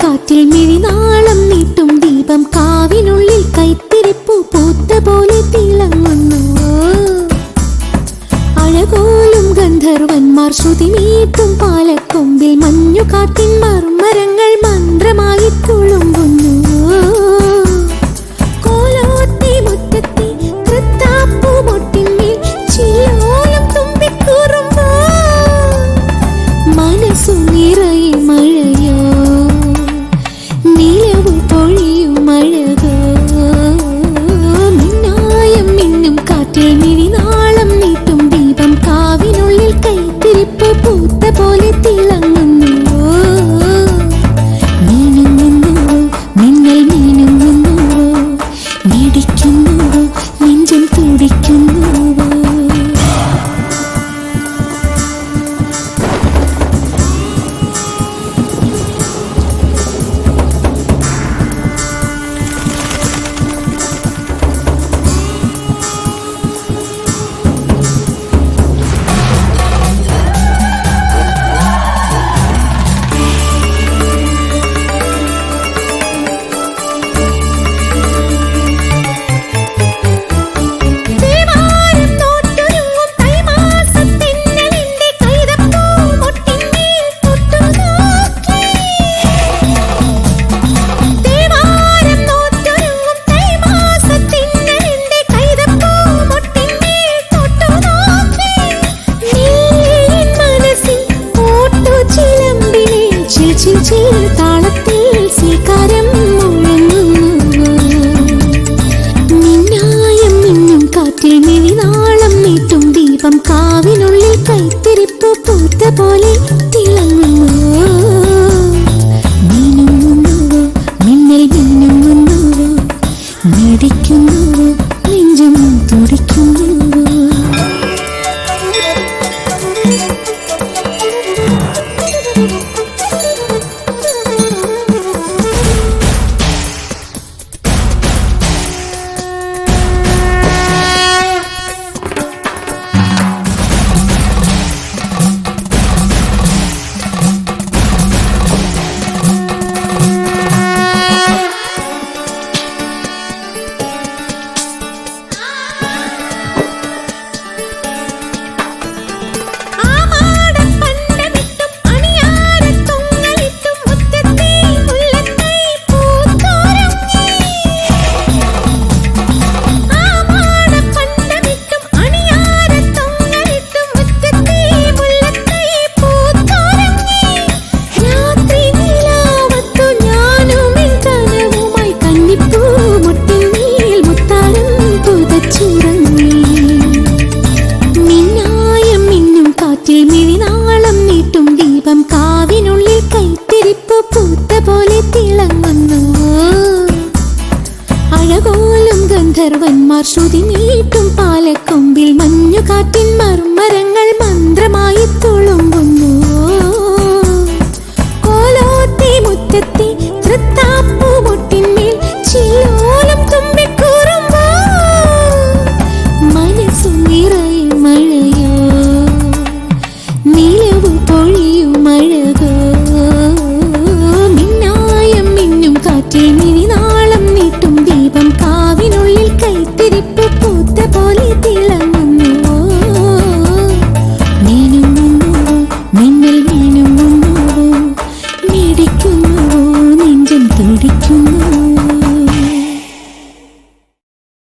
കാറ്റിൽ മിഴിനാളം നീട്ടും ദീപം കാവിനുള്ളിൽ കൈത്തിരിപ്പു പൂത്ത പോലെ തിളങ്ങുന്നു. അഴകോലും ഗന്ധർവന്മാർ ശ്രുതിമീട്ടും പാലക്കൊമ്പിൽ മഞ്ഞുകാറ്റിൻ മർമരങ്ങൾ മന്ത്രമായി തുളുമ്പുന്നു. കോലോത്തി മുറ്റത്തെ തൃത്താപ്പുമൊട്ടിന്മേൽ ചില്ലോലം തുമ്പിക്കുറുമ്പോ മനസ്സു നിറയെ മഴയോ നിലവു പൊഴിയുമഴകോ. മിന്നായം മിന്നും കാറ്റിൽ മിഴിനാളം നീട്ടും ദീപം കാവിനുള്ളിൽ കൈത്തിരിപ്പ് പൂത്ത പോലെ തിളങ്ങുന്നു. മിനുങ്ങുന്നുവോ മിന്നൽ മിനുങ്ങുന്നുവോ മിടിക്കുന്നുവോ നെഞ്ചും തുടിക്കുന്നുവോ. താളത്തിൽ സ്വീകാരം മുഴങ്ങുന്നു. മിന്നായം മിന്നും കാറ്റിൽ മിഴിനാളം നീട്ടും ദീപം കാവിനുള്ളിൽ കൈത്തിരിപ്പ് പൂത്ത പോലെ തിളങ്ങുന്നു. മിനുങ്ങുന്നുവോ മിന്നൽ മിന്നുങ്ങുന്നുവോ മിടിക്കുന്നുവോ നെഞ്ചും തുടിക്കുന്നുവോ. കാവിനുള്ളിൽ കൈത്തിരിപ്പ് പൂത്ത പോലെ തിളങ്ങുന്നു. അഴകോലും ഗന്ധർവന്മാർ ശ്രുതി നീട്ടും പാലക്കൊമ്പിൽ മഞ്ഞുകാറ്റിൻ മർമരങ്ങൾ